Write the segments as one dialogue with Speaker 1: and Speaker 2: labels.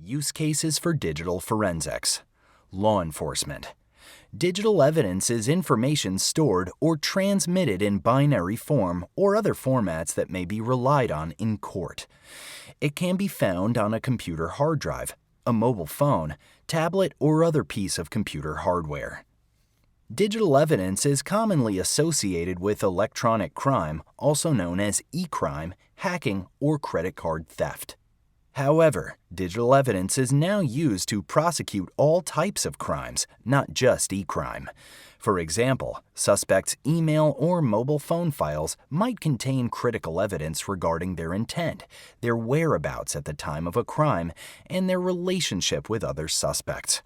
Speaker 1: Use cases for digital forensics. Law enforcement. Digital evidence is information stored or transmitted in binary form or other formats that may be relied on in court. It can be found on a computer hard drive, a mobile phone, tablet, or other piece of computer hardware. Digital evidence is commonly associated with electronic crime, also known as e-crime, hacking, or credit card theft. However, digital evidence is now used to prosecute all types of crimes, not just e-crime. For example, suspects' email or mobile phone files might contain critical evidence regarding their intent, their whereabouts at the time of a crime, and their relationship with other suspects.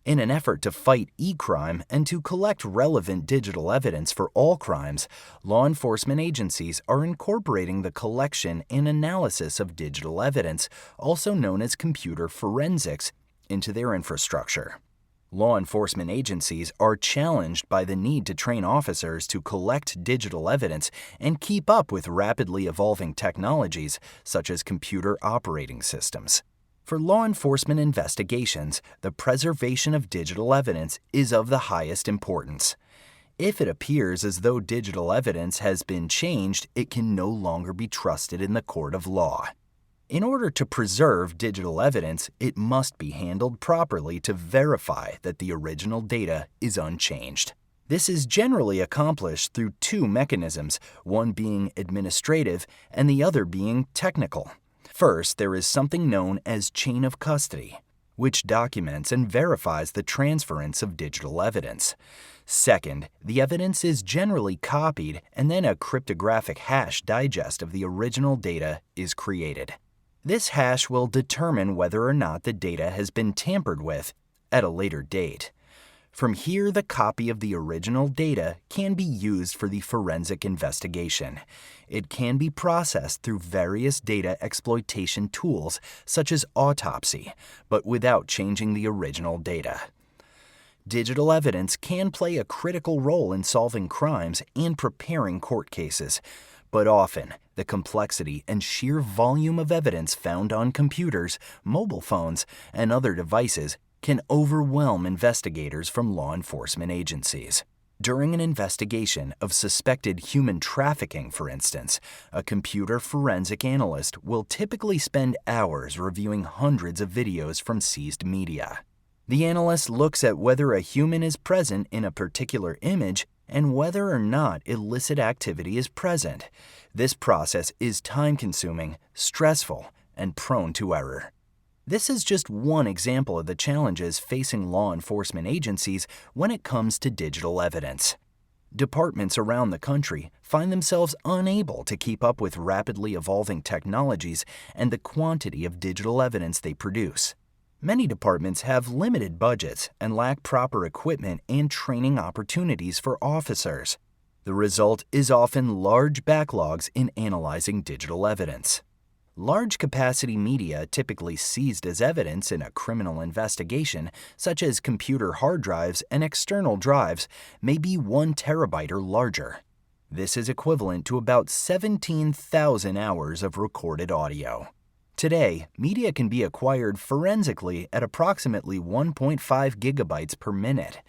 Speaker 1: In an effort to fight e-crime and to collect relevant digital evidence for all crimes, law enforcement agencies are incorporating the collection and analysis of digital evidence, also known as computer forensics, into their infrastructure. Law enforcement agencies are challenged by the need to train officers to collect digital evidence and keep up with rapidly evolving technologies such as computer operating systems. For law enforcement investigations, the preservation of digital evidence is of the highest importance. If it appears as though digital evidence has been changed, it can no longer be trusted in the court of law. In order to preserve digital evidence, it must be handled properly to verify that the original data is unchanged. This is generally accomplished through two mechanisms, one being administrative and the other being technical. First, there is something known as chain of custody, which documents and verifies the transference of digital evidence. Second, the evidence is generally copied and then a cryptographic hash digest of the original data is created. This hash will determine whether or not the data has been tampered with at a later date. From here, the copy of the original data can be used for the forensic investigation. It can be processed through various data exploitation tools, such as autopsy, but without changing the original data. Digital evidence can play a critical role in solving crimes and preparing court cases, but often the complexity and sheer volume of evidence found on computers, mobile phones, and other devices can overwhelm investigators from law enforcement agencies. During an investigation of suspected human trafficking, for instance, a computer forensic analyst will typically spend hours reviewing hundreds of videos from seized media. The analyst looks at whether a human is present in a particular image and whether or not illicit activity is present. This process is time-consuming, stressful, and prone to error. This is just one example of the challenges facing law enforcement agencies when it comes to digital evidence. Departments around the country find themselves unable to keep up with rapidly evolving technologies and the quantity of digital evidence they produce. Many departments have limited budgets and lack proper equipment and training opportunities for officers. The result is often large backlogs in analyzing digital evidence. Large-capacity media typically seized as evidence in a criminal investigation, such as computer hard drives and external drives, may be 1 terabyte or larger. This is equivalent to about 17,000 hours of recorded audio. Today, media can be acquired forensically at approximately 1.5 gigabytes per minute.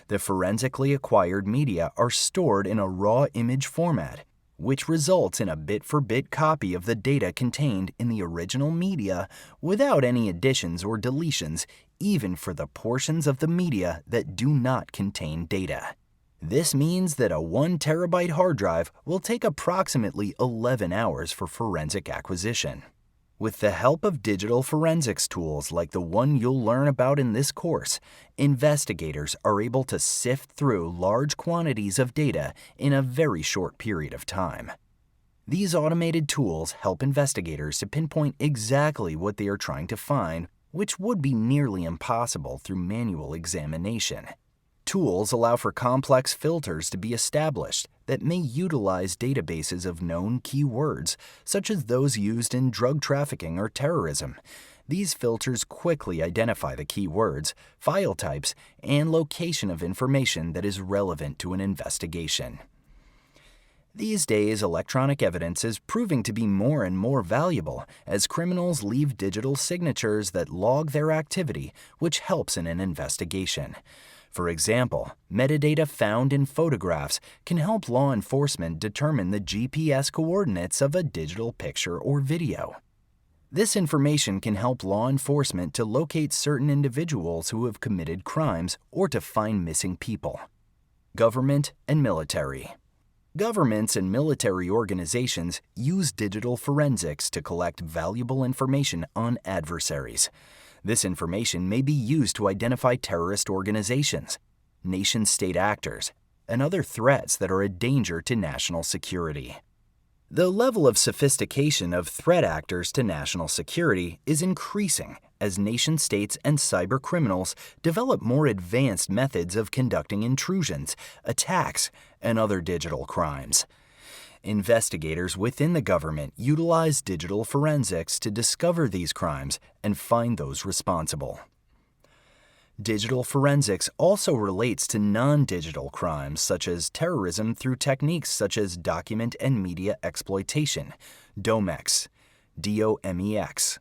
Speaker 1: The forensically acquired media are stored in a raw image format, which results in a bit-for-bit copy of the data contained in the original media without any additions or deletions, even for the portions of the media that do not contain data. This means that a 1 terabyte hard drive will take approximately 11 hours for forensic acquisition. With the help of digital forensics tools like the one you'll learn about in this course, investigators are able to sift through large quantities of data in a very short period of time. These automated tools help investigators to pinpoint exactly what they are trying to find, which would be nearly impossible through manual examination. Tools allow for complex filters to be established that may utilize databases of known keywords, such as those used in drug trafficking or terrorism. These filters quickly identify the keywords, file types, and location of information that is relevant to an investigation. These days, electronic evidence is proving to be more and more valuable as criminals leave digital signatures that log their activity, which helps in an investigation. For example, metadata found in photographs can help law enforcement determine the GPS coordinates of a digital picture or video. This information can help law enforcement to locate certain individuals who have committed crimes or to find missing people. Government and military. Governments and military organizations use digital forensics to collect valuable information on adversaries. This information may be used to identify terrorist organizations, nation-state actors, and other threats that are a danger to national security. The level of sophistication of threat actors to national security is increasing as nation-states and cybercriminals develop more advanced methods of conducting intrusions, attacks, and other digital crimes. Investigators within the government utilize digital forensics to discover these crimes and find those responsible. Digital forensics also relates to non-digital crimes such as terrorism through techniques such as document and media exploitation, DOMEX, DOMEX.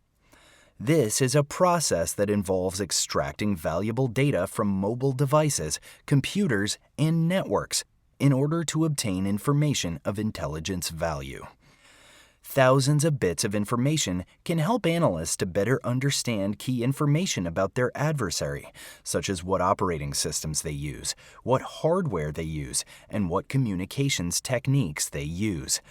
Speaker 1: This is a process that involves extracting valuable data from mobile devices, computers, and networks in order to obtain information of intelligence value. Thousands of bits of information can help analysts to better understand key information about their adversary, such as what operating systems they use, what hardware they use, and what communications techniques they use.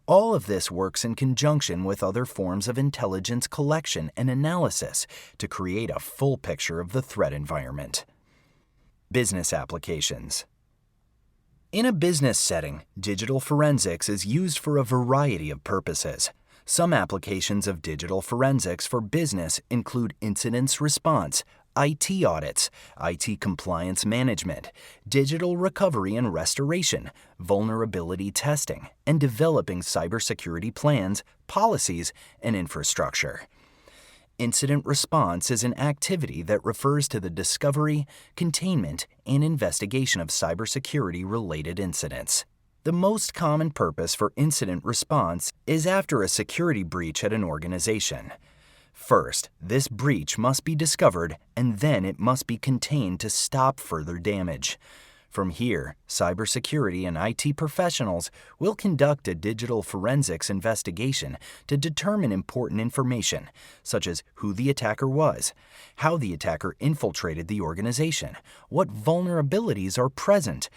Speaker 1: All of this works in conjunction with other forms of intelligence collection and analysis to create a full picture of the threat environment. Business applications. In a business setting, digital forensics is used for a variety of purposes. Some applications of digital forensics for business include incident response, IT audits, IT compliance management, digital recovery and restoration, vulnerability testing, and developing cybersecurity plans, policies, and infrastructure. Incident response is an activity that refers to the discovery, containment, and investigation of cybersecurity-related incidents. The most common purpose for incident response is after a security breach at an organization. First, this breach must be discovered, and then it must be contained to stop further damage. From here, cybersecurity and IT professionals will conduct a digital forensics investigation to determine important information, such as who the attacker was, how the attacker infiltrated the organization, what vulnerabilities are present,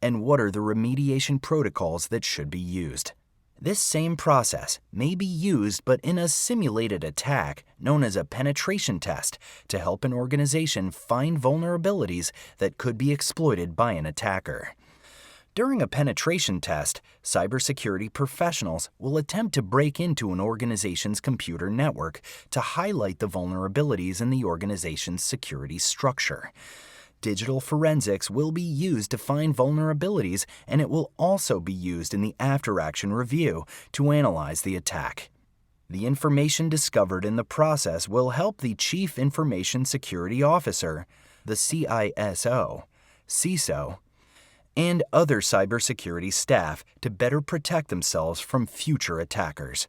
Speaker 1: and what are the remediation protocols that should be used. This same process may be used but in a simulated attack known as a penetration test to help an organization find vulnerabilities that could be exploited by an attacker. During a penetration test, cybersecurity professionals will attempt to break into an organization's computer network to highlight the vulnerabilities in the organization's security structure. Digital forensics will be used to find vulnerabilities, and it will also be used in the after-action review to analyze the attack. The information discovered in the process will help the Chief Information Security Officer, the CISO, CISO, and other cybersecurity staff to better protect themselves from future attackers.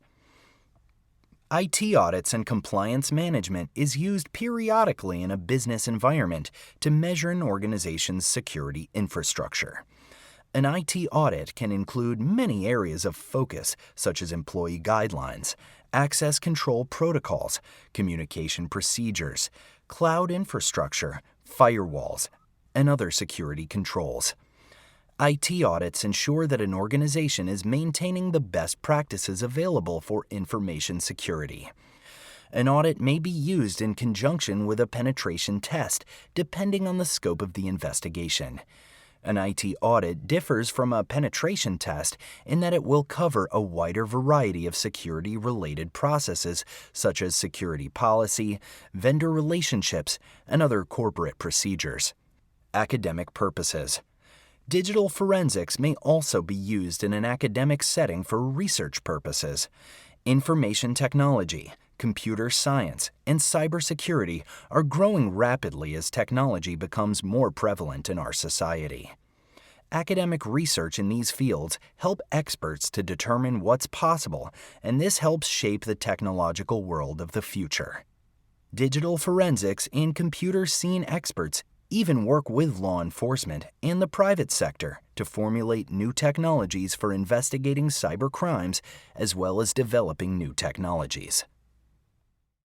Speaker 1: IT audits and compliance management is used periodically in a business environment to measure an organization's security infrastructure. An IT audit can include many areas of focus, such as employee guidelines, access control protocols, communication procedures, cloud infrastructure, firewalls, and other security controls. IT audits ensure that an organization is maintaining the best practices available for information security. An audit may be used in conjunction with a penetration test, depending on the scope of the investigation. An IT audit differs from a penetration test in that it will cover a wider variety of security-related processes, such as security policy, vendor relationships, and other corporate procedures. Academic purposes. Digital forensics may also be used in an academic setting for research purposes. Information technology, computer science, and cybersecurity are growing rapidly as technology becomes more prevalent in our society. Academic research in these fields help experts to determine what's possible, and this helps shape the technological world of the future. Digital forensics and computer scene experts even work with law enforcement and the private sector to formulate new technologies for investigating cyber crimes as well as developing new technologies.